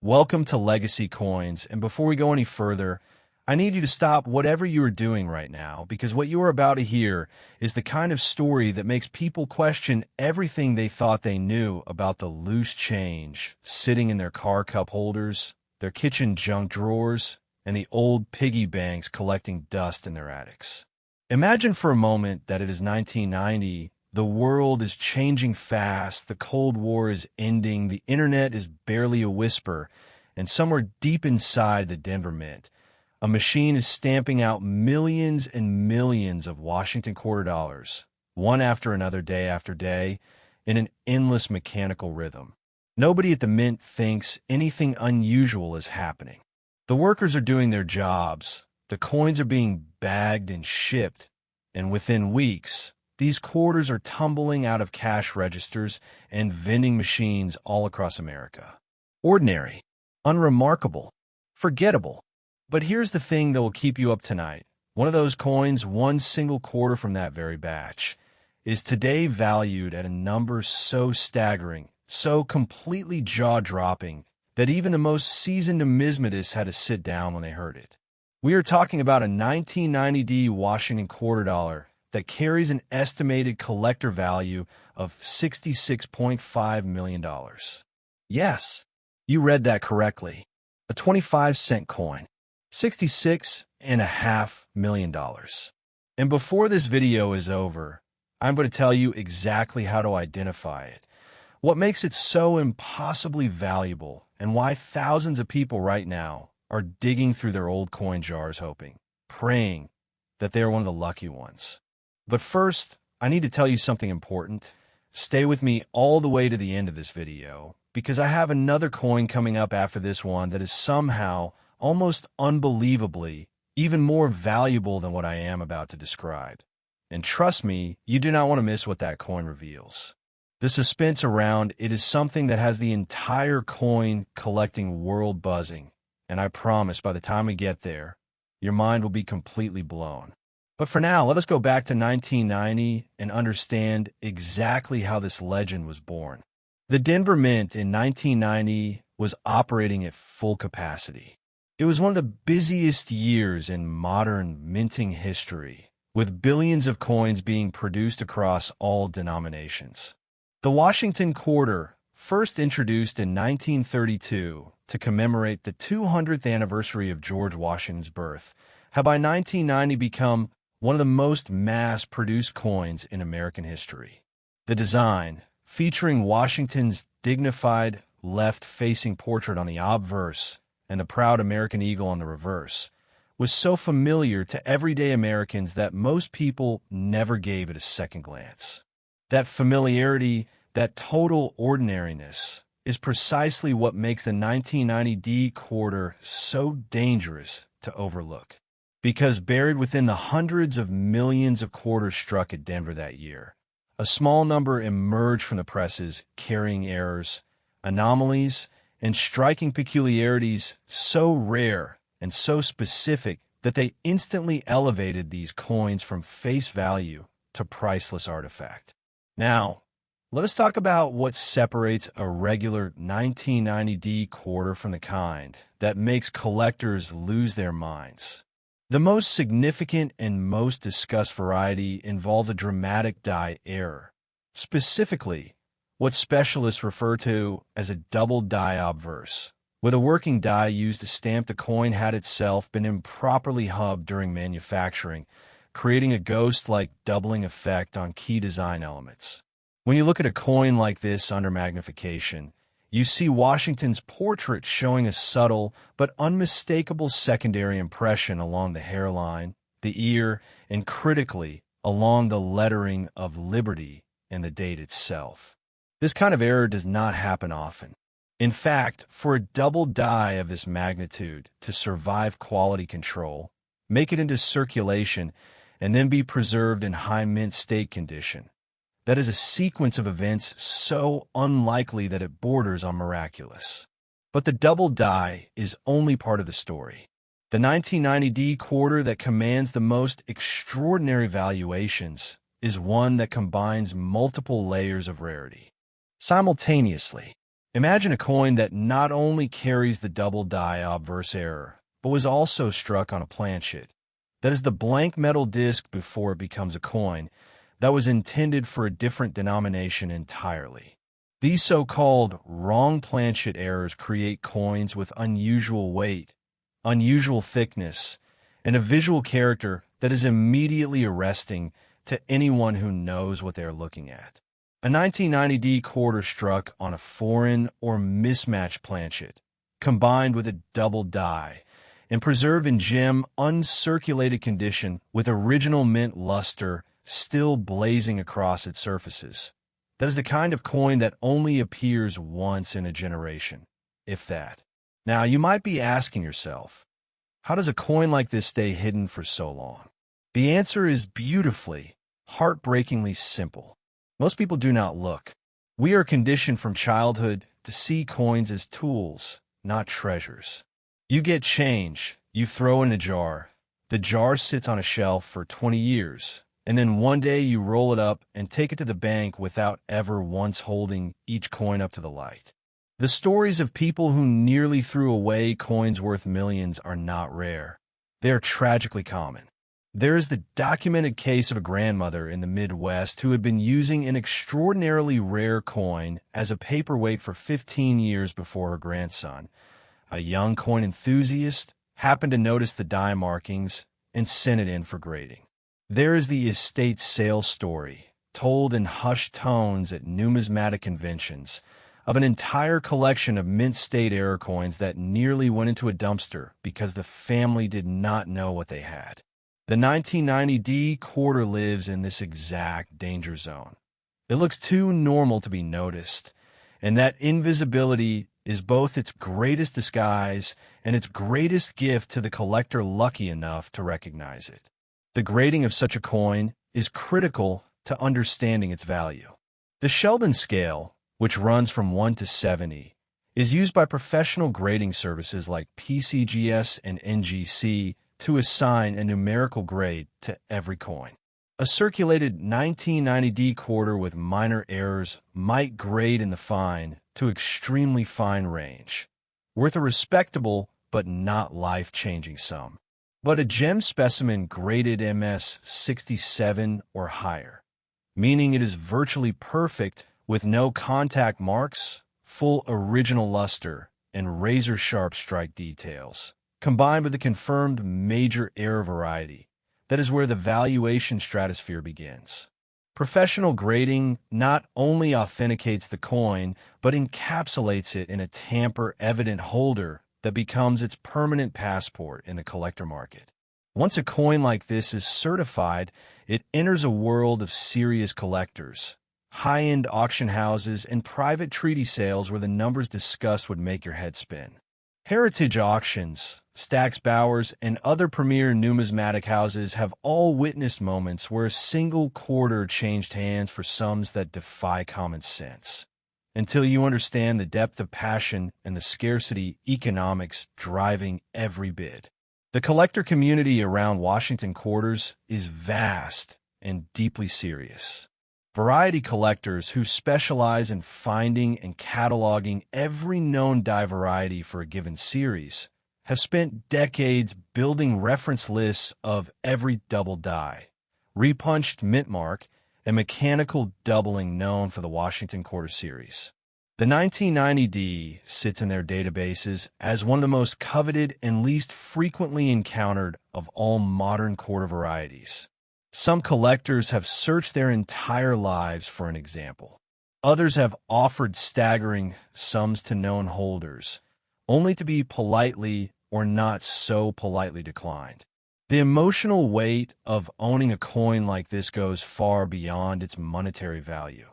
Welcome to Legacy Coins, and before we go any further, I need you to stop whatever you are doing right now, because what you are about to hear is the kind of story that makes people question everything they thought they knew about the loose change sitting in their car cup holders, their kitchen junk drawers, and the old piggy banks collecting dust in their attics. Imagine for a moment that it is 1990. The world is changing fast, the Cold War is ending, the internet is barely a whisper, and somewhere deep inside the Denver Mint, a machine is stamping out millions and millions of Washington quarter dollars, one after another, day after day, in an endless mechanical rhythm. Nobody at the Mint thinks anything unusual is happening. The workers are doing their jobs, the coins are being bagged and shipped, and within weeks, these quarters are tumbling out of cash registers and vending machines all across America. Ordinary, unremarkable, forgettable. But here's the thing that will keep you up tonight. One of those coins, one single quarter from that very batch, is today valued at a number so staggering, so completely jaw-dropping, that even the most seasoned numismatists had to sit down when they heard it. We are talking about a 1990 Washington quarter dollar that carries an estimated collector value of $66.5 million. Yes, you read that correctly. A 25-cent coin. $66.5 million. And before this video is over, I'm going to tell you exactly how to identify it, what makes it so impossibly valuable, and why thousands of people right now are digging through their old coin jars hoping, praying that they are one of the lucky ones. But first, I need to tell you something important. Stay with me all the way to the end of this video, because I have another coin coming up after this one that is somehow, almost unbelievably, even more valuable than what I am about to describe. And trust me, you do not want to miss what that coin reveals. The suspense around it is something that has the entire coin collecting world buzzing, and I promise by the time we get there, your mind will be completely blown. But for now, let us go back to 1990 and understand exactly how this legend was born. The Denver Mint in 1990 was operating at full capacity. It was one of the busiest years in modern minting history, with billions of coins being produced across all denominations. The Washington quarter, first introduced in 1932 to commemorate the 200th anniversary of George Washington's birth, had by 1990 become one of the most mass-produced coins in American history. The design, featuring Washington's dignified left-facing portrait on the obverse and the proud American eagle on the reverse, was so familiar to everyday Americans that most people never gave it a second glance. That familiarity, that total ordinariness, is precisely what makes the 1990 D quarter so dangerous to overlook. Because buried within the hundreds of millions of quarters struck at Denver that year, a small number emerged from the presses carrying errors, anomalies, and striking peculiarities so rare and so specific that they instantly elevated these coins from face value to priceless artifact. Now, let us talk about what separates a regular 1990 D quarter from the kind that makes collectors lose their minds. The most significant and most discussed variety involved a dramatic die error, specifically what specialists refer to as a double die obverse, where the working die used to stamp the coin had itself been improperly hubbed during manufacturing, creating a ghost-like doubling effect on key design elements. When you look at a coin like this under magnification, you see Washington's portrait showing a subtle but unmistakable secondary impression along the hairline, the ear, and critically, along the lettering of Liberty and the date itself. This kind of error does not happen often. In fact, for a double die of this magnitude to survive quality control, make it into circulation, and then be preserved in high mint state condition, that is a sequence of events so unlikely that it borders on miraculous. But the double die is only part of the story. The 1990 D quarter that commands the most extraordinary valuations is one that combines multiple layers of rarity simultaneously. Imagine a coin that not only carries the double die obverse error, but was also struck on a planchet. That is the blank metal disc before it becomes a coin that was intended for a different denomination entirely. These so-called wrong planchet errors create coins with unusual weight, unusual thickness, and a visual character that is immediately arresting to anyone who knows what they are looking at. A 1990D quarter struck on a foreign or mismatched planchet, combined with a double die, and preserved in gem uncirculated condition with original mint luster still blazing across its surfaces. That is the kind of coin that only appears once in a generation, if that. Now, you might be asking yourself, how does a coin like this stay hidden for so long? The answer is beautifully, heartbreakingly simple. Most people do not look. We are conditioned from childhood to see coins as tools, not treasures. You get change, you throw in a jar. The jar sits on a shelf for 20 years, and then one day you roll it up and take it to the bank without ever once holding each coin up to the light. The stories of people who nearly threw away coins worth millions are not rare. They are tragically common. There is the documented case of a grandmother in the Midwest who had been using an extraordinarily rare coin as a paperweight for 15 years before her grandson, a young coin enthusiast, happened to notice the die markings and sent it in for grading. There is the estate sale story, told in hushed tones at numismatic conventions, of an entire collection of mint state error coins that nearly went into a dumpster because the family did not know what they had. The 1990D quarter lives in this exact danger zone. It looks too normal to be noticed, and that invisibility is both its greatest disguise and its greatest gift to the collector lucky enough to recognize it. The grading of such a coin is critical to understanding its value. The Sheldon scale, which runs from 1 to 70, is used by professional grading services like PCGS and NGC to assign a numerical grade to every coin. A circulated 1990D quarter with minor errors might grade in the fine to extremely fine range, worth a respectable but not life-changing sum. But a gem specimen graded MS 67 or higher, meaning it is virtually perfect with no contact marks, full original luster, and razor-sharp strike details, combined with the confirmed major error variety, that is where the valuation stratosphere begins. Professional grading not only authenticates the coin, but encapsulates it in a tamper-evident holder that becomes its permanent passport in the collector market. Once a coin like this is certified, it enters a world of serious collectors, high-end auction houses, and private treaty sales where the numbers discussed would make your head spin. Heritage auctions, Stack's Bowers, and other premier numismatic houses have all witnessed moments where a single quarter changed hands for sums that defy common sense. Until you understand the depth of passion and the scarcity economics driving every bid. The collector community around Washington quarters is vast and deeply serious. Variety collectors who specialize in finding and cataloging every known die variety for a given series have spent decades building reference lists of every double die, repunched mint mark, and mechanical doubling known for the Washington quarter series. The 1990D sits in their databases as one of the most coveted and least frequently encountered of all modern quarter varieties. Some collectors have searched their entire lives for an example. Others have offered staggering sums to known holders, only to be politely or not so politely declined. The emotional weight of owning a coin like this goes far beyond its monetary value.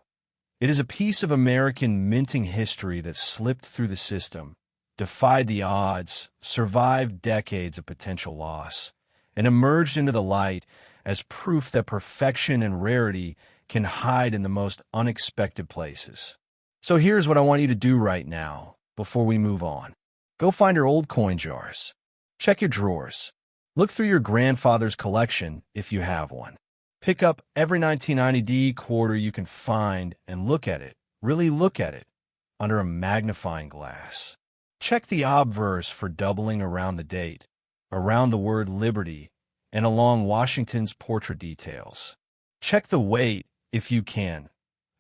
It is a piece of American minting history that slipped through the system, defied the odds, survived decades of potential loss, and emerged into the light as proof that perfection and rarity can hide in the most unexpected places. So here's what I want you to do right now before we move on. Go find your old coin jars. Check your drawers. Look through your grandfather's collection if you have one. Pick up every 1990D quarter you can find and look at it. Really look at it. under a magnifying glass. Check the obverse for doubling around the date, around the word liberty, and along Washington's portrait details. Check the weight if you can.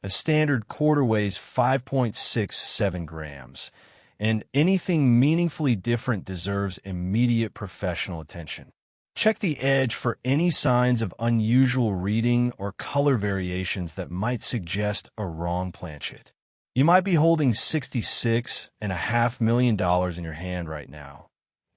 A standard quarter weighs 5.67 grams, and anything meaningfully different deserves immediate professional attention. Check the edge for any signs of unusual reading or color variations that might suggest a wrong planchet. You might be holding $66.5 million in your hand right now,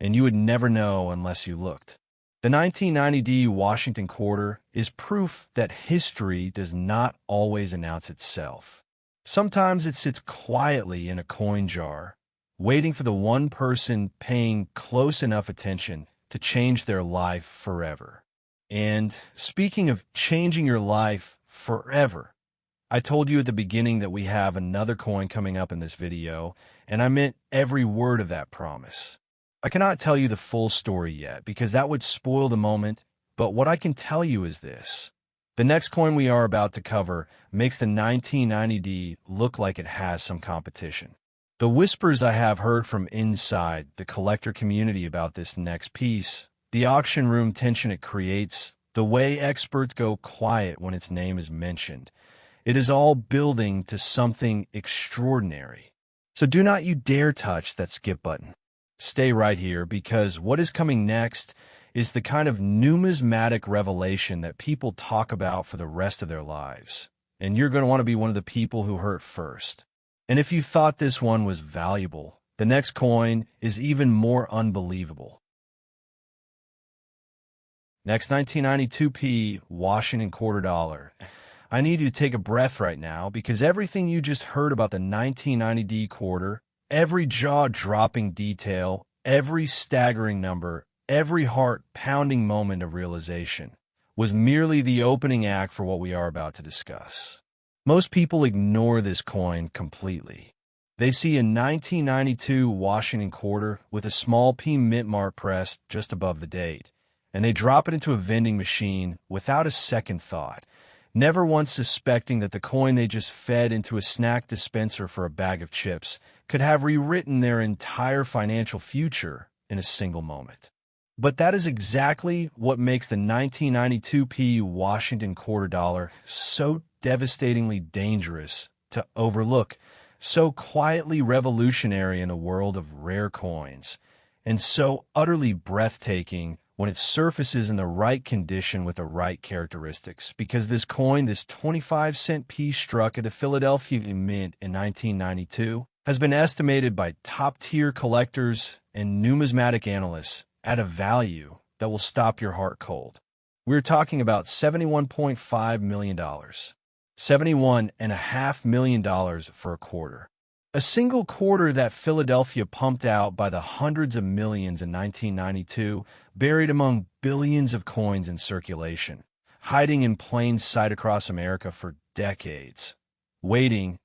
and you would never know unless you looked. The 1990D Washington quarter is proof that history does not always announce itself. Sometimes it sits quietly in a coin jar, waiting for the one person paying close enough attention to change their life forever. And speaking of changing your life forever, I told you at the beginning that we have another coin coming up in this video, and I meant every word of that promise. I cannot tell you the full story yet because that would spoil the moment, but what I can tell you is this. The next coin we are about to cover makes the 1990D look like it has some competition. The whispers I have heard from inside the collector community about this next piece, the auction room tension it creates, the way experts go quiet when its name is mentioned, it is all building to something extraordinary. So do not you dare touch that skip button. Stay right here because what is coming next is the kind of numismatic revelation that people talk about for the rest of their lives. And you're going to want to be one of the people who heard it first. And if you thought this one was valuable, the next coin is even more unbelievable. Next 1992p Washington quarter dollar. I need you to take a breath right now because everything you just heard about the 1990D quarter, every jaw-dropping detail, every staggering number, every heart-pounding moment of realization was merely the opening act for what we are about to discuss. Most people ignore this coin completely. They see a 1992 Washington quarter with a small P mint mark pressed just above the date, and they drop it into a vending machine without a second thought, never once suspecting that the coin they just fed into a snack dispenser for a bag of chips could have rewritten their entire financial future in a single moment. But that is exactly what makes the 1992p Washington quarter dollar so devastatingly dangerous to overlook, so quietly revolutionary in the world of rare coins, and so utterly breathtaking when it surfaces in the right condition with the right characteristics. Because this coin, this 25-cent piece struck at the Philadelphia Mint in 1992, has been estimated by top-tier collectors and numismatic analysts at a value that will stop your heart cold. We're talking about $71.5 million. $71.5 million for a quarter. A single quarter that Philadelphia pumped out by the hundreds of millions in 1992, buried among billions of coins in circulation, hiding in plain sight across America for decades, waiting,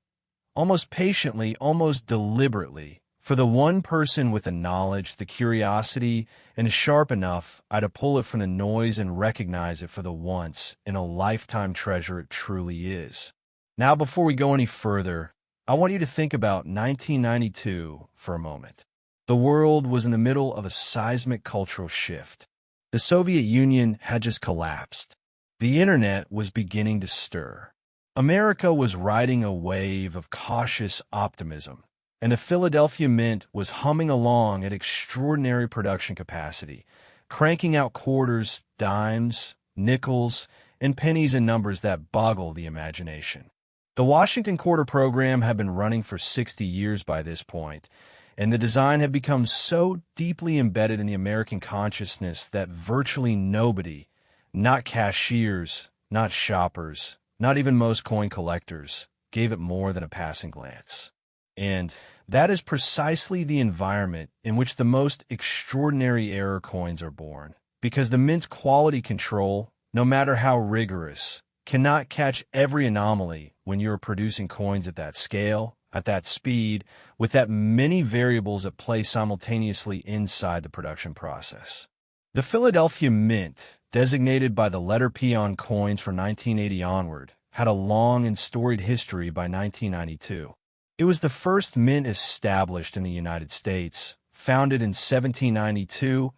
almost patiently, almost deliberately, for the one person with the knowledge, the curiosity, and is sharp enough to pull it from the noise and recognize it for the once in a lifetime treasure it truly is. Now, before we go any further, I want you to think about 1992 for a moment. The world was in the middle of a seismic cultural shift. The Soviet Union had just collapsed. The internet was beginning to stir. America was riding a wave of cautious optimism, and the Philadelphia Mint was humming along at extraordinary production capacity, cranking out quarters, dimes, nickels, and pennies in numbers that boggle the imagination. The Washington Quarter program had been running for 60 years by this point, and the design had become so deeply embedded in the American consciousness that virtually nobody, not cashiers, not shoppers, not even most coin collectors, gave it more than a passing glance. And that is precisely the environment in which the most extraordinary error coins are born, because the Mint's quality control, no matter how rigorous, cannot catch every anomaly when you're producing coins at that scale, at that speed, with that many variables at play simultaneously inside the production process. The Philadelphia Mint, designated by the letter P on coins from 1980 onward, had a long and storied history by 1992. It was the first mint established in the United States, founded in 1792,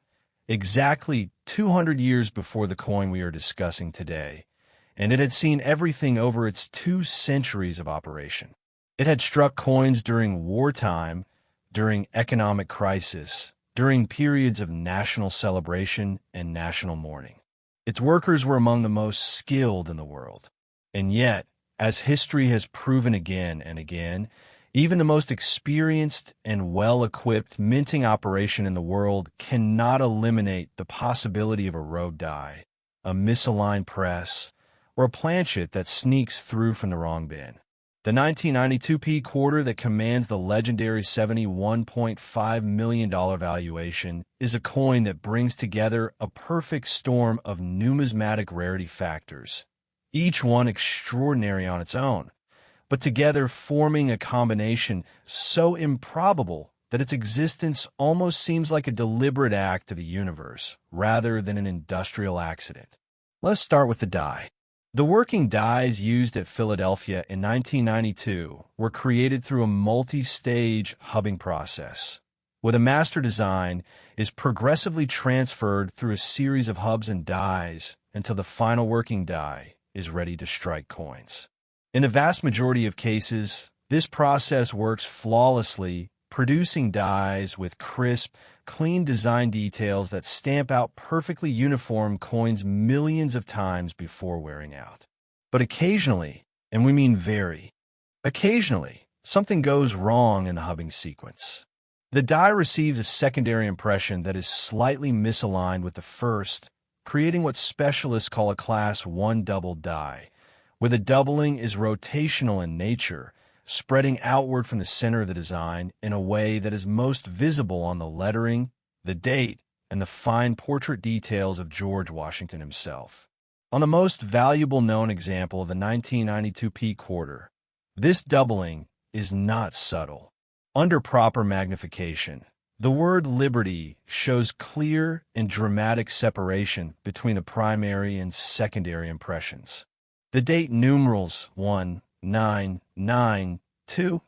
exactly 200 years before the coin we are discussing today, and it had seen everything over its 2 centuries of operation. It had struck coins during wartime, during economic crisis, during periods of national celebration and national mourning. Its workers were among the most skilled in the world. And yet, as history has proven again and again, even the most experienced and well-equipped minting operation in the world cannot eliminate the possibility of a rogue die, a misaligned press, or a planchet that sneaks through from the wrong bin. The 1992p quarter that commands the legendary $71.5 million valuation is a coin that brings together a perfect storm of numismatic rarity factors, each one extraordinary on its own, but together forming a combination so improbable that its existence almost seems like a deliberate act of the universe rather than an industrial accident. Let's start with the die. The working dies used at Philadelphia in 1992 were created through a multi-stage hubbing process, where the master design is progressively transferred through a series of hubs and dies until the final working die is ready to strike coins. In the vast majority of cases, this process works flawlessly, producing dies with crisp, clean design details that stamp out perfectly uniform coins millions of times before wearing out. But occasionally, and we mean very occasionally, something goes wrong in the hubbing sequence. The die receives a secondary impression that is slightly misaligned with the first, creating what specialists call a Class 1 double die, where the doubling is rotational in nature, spreading outward from the center of the design in a way that is most visible on the lettering, the date, and the fine portrait details of George Washington himself. On the most valuable known example of the 1992p quarter, this doubling is not subtle. Under proper magnification, the word liberty shows clear and dramatic separation between the primary and secondary impressions. The date numerals 1992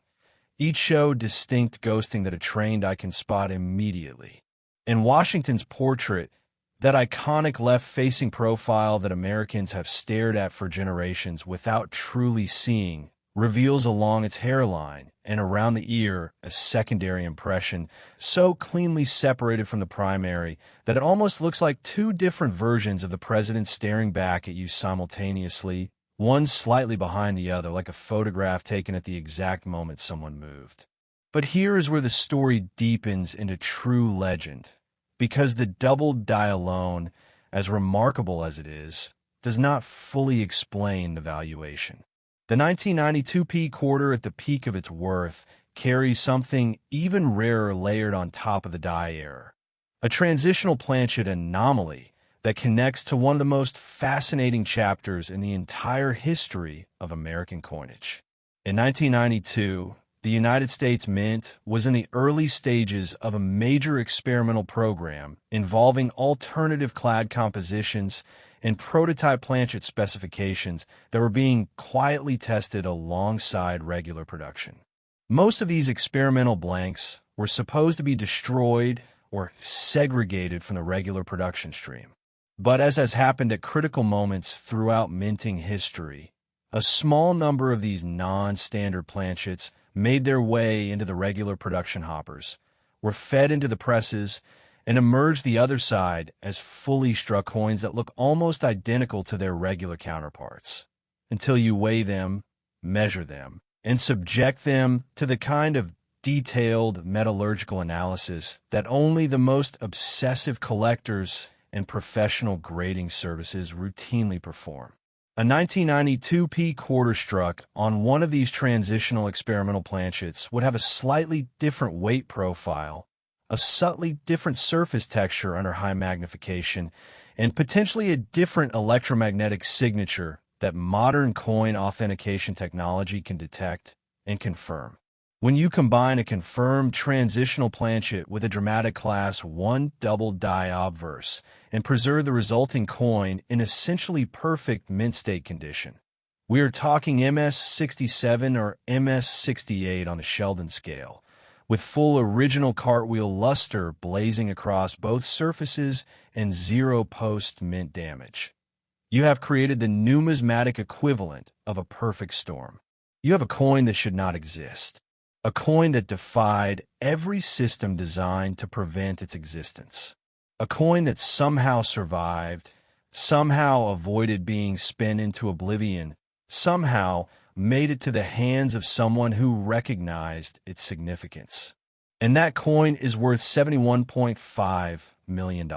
each show distinct ghosting that a trained eye can spot immediately. In Washington's portrait, that iconic left-facing profile that Americans have stared at for generations without truly seeing reveals along its hairline and around the ear a secondary impression so cleanly separated from the primary that it almost looks like 2 different versions of the president staring back at you simultaneously, one slightly behind the other, like a photograph taken at the exact moment someone moved. But here is where the story deepens into true legend, because the doubled die alone, as remarkable as it is, does not fully explain the valuation. The 1992p quarter at the peak of its worth carries something even rarer layered on top of the die error, a transitional planchet anomaly that connects to one of the most fascinating chapters in the entire history of American coinage. In 1992, the United States Mint was in the early stages of a major experimental program involving alternative clad compositions and prototype planchet specifications that were being quietly tested alongside regular production. Most of these experimental blanks were supposed to be destroyed or segregated from the regular production stream. But as has happened at critical moments throughout minting history, a small number of these non-standard planchets made their way into the regular production hoppers, were fed into the presses, and emerged the other side as fully struck coins that look almost identical to their regular counterparts, until you weigh them, measure them, and subject them to the kind of detailed metallurgical analysis that only the most obsessive collectors and professional grading services routinely perform. A 1992p quarter struck on one of these transitional experimental planchets would have a slightly different weight profile, a subtly different surface texture under high magnification, and potentially a different electromagnetic signature that modern coin authentication technology can detect and confirm. When you combine a confirmed transitional planchet with a dramatic Class 1 double die obverse and preserve the resulting coin in essentially perfect mint state condition, We are talking MS-67 or MS-68 on the Sheldon scale, with full original cartwheel luster blazing across both surfaces and zero post-mint damage. You have created the numismatic equivalent of a perfect storm. You have a coin that should not exist, a coin that defied every system designed to prevent its existence, a coin that somehow survived, somehow avoided being spun into oblivion, somehow made it to the hands of someone who recognized its significance. And that coin is worth $71.5 million.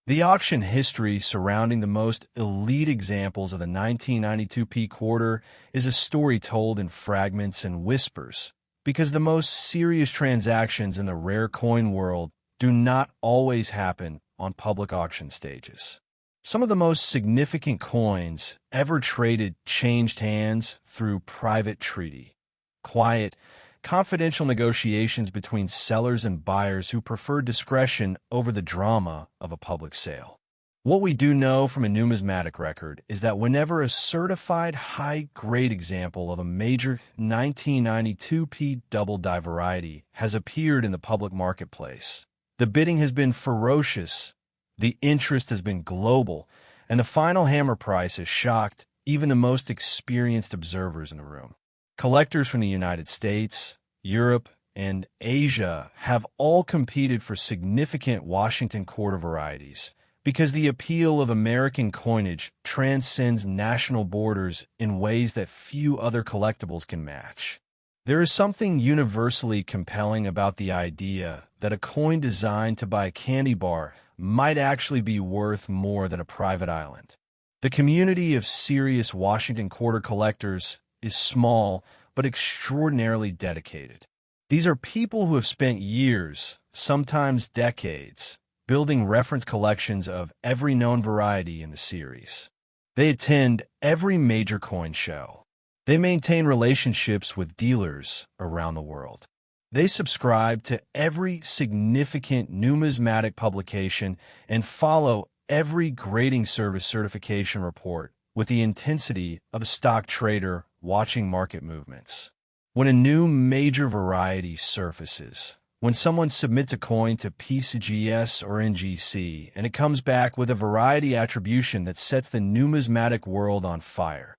The auction history surrounding the most elite examples of the 1992p quarter is a story told in fragments and whispers, because the most serious transactions in the rare coin world do not always happen on public auction stages. Some of the most significant coins ever traded changed hands through private treaty, quiet, confidential negotiations between sellers and buyers who prefer discretion over the drama of a public sale. What we do know from a numismatic record is that whenever a certified high-grade example of a major 1992p double-die variety has appeared in the public marketplace, the bidding has been ferocious, the interest has been global, and the final hammer price has shocked even the most experienced observers in the room. Collectors from the United States, Europe, and Asia have all competed for significant Washington quarter varieties because the appeal of American coinage transcends national borders in ways that few other collectibles can match. There is something universally compelling about the idea that a coin designed to buy a candy bar might actually be worth more than a private island. The community of serious Washington quarter collectors is small but extraordinarily dedicated. These are people who have spent years, sometimes decades, building reference collections of every known variety in the series. They attend every major coin show. They maintain relationships with dealers around the world. They subscribe to every significant numismatic publication and follow every grading service certification report with the intensity of a stock trader watching market movements. When a new major variety surfaces, when someone submits a coin to PCGS or NGC and it comes back with a variety attribution that sets the numismatic world on fire,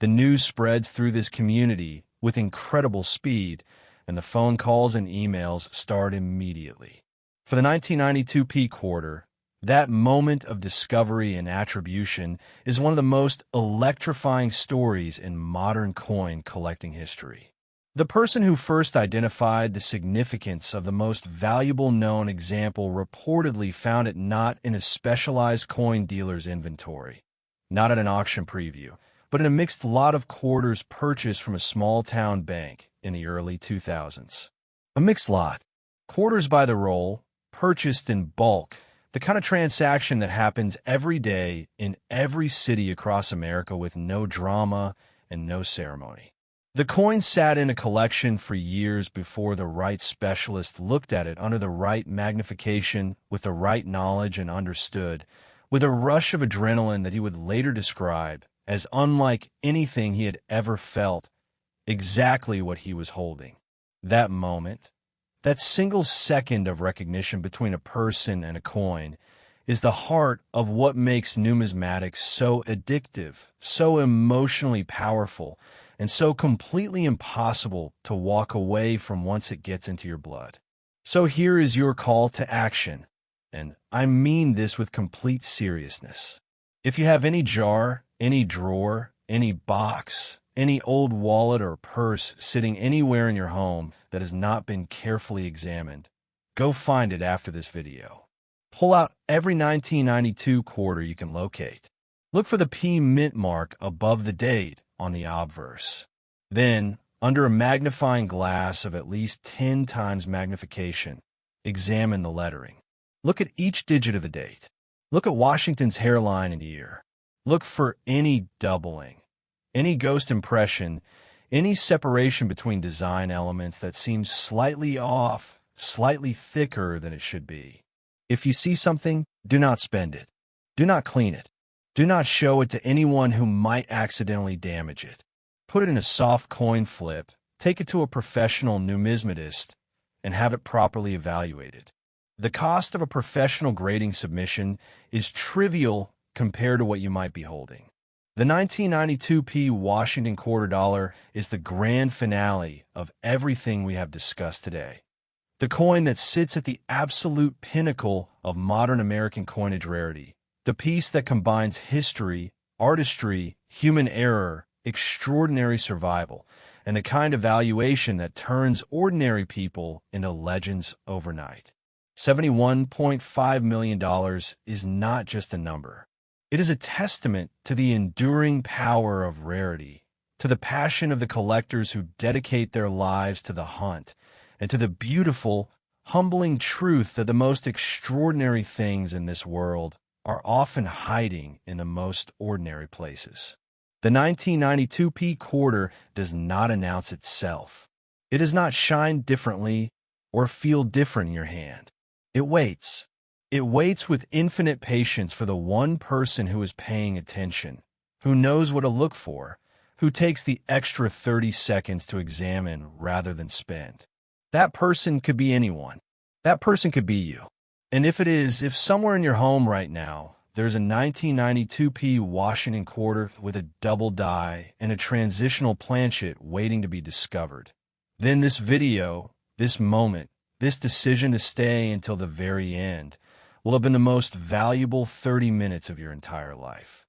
the news spreads through this community with incredible speed, and the phone calls and emails start immediately. For the 1992p quarter, that moment of discovery and attribution is one of the most electrifying stories in modern coin collecting history. The person who first identified the significance of the most valuable known example reportedly found it not in a specialized coin dealer's inventory, not at an auction preview, but in a mixed lot of quarters purchased from a small-town bank in the early 2000s. A mixed lot, quarters by the roll, purchased in bulk, the kind of transaction that happens every day in every city across America with no drama and no ceremony. The coin sat in a collection for years before the right specialist looked at it under the right magnification, with the right knowledge and understood, with a rush of adrenaline that he would later describe as unlike anything he had ever felt, exactly what he was holding. That moment, that single second of recognition between a person and a coin, is the heart of what makes numismatics so addictive, so emotionally powerful, and so completely impossible to walk away from once it gets into your blood. So here is your call to action, and I mean this with complete seriousness. If you have any jar, any drawer, any box, any old wallet or purse sitting anywhere in your home that has not been carefully examined, go find it after this video. Pull out every 1992 quarter you can locate. Look for the P mint mark above the date on the obverse. Then, under a magnifying glass of at least 10 times magnification, examine the lettering. Look at each digit of the date. Look at Washington's hairline and ear. Look for any doubling, any ghost impression, any separation between design elements that seems slightly off, slightly thicker than it should be. If you see something, do not spend it. Do not clean it. Do not show it to anyone who might accidentally damage it. Put it in a soft coin flip, take it to a professional numismatist, and have it properly evaluated. The cost of a professional grading submission is trivial compared to what you might be holding. The 1992p Washington quarter dollar is the grand finale of everything we have discussed today. The coin that sits at the absolute pinnacle of modern American coinage rarity. The piece that combines history, artistry, human error, extraordinary survival, and the kind of valuation that turns ordinary people into legends overnight. $71.5 million is not just a number. It is a testament to the enduring power of rarity, to the passion of the collectors who dedicate their lives to the hunt, and to the beautiful, humbling truth that the most extraordinary things in this world are often hiding in the most ordinary places. The 1992p quarter does not announce itself. It does not shine differently or feel different in your hand. It waits. It waits with infinite patience for the one person who is paying attention, who knows what to look for, who takes the extra 30 seconds to examine rather than spend. That person could be anyone. That person could be you. And if somewhere in your home right now, there's a 1992p Washington quarter with a double die and a transitional planchet waiting to be discovered, then this video, this moment, this decision to stay until the very end will have been the most valuable 30 minutes of your entire life.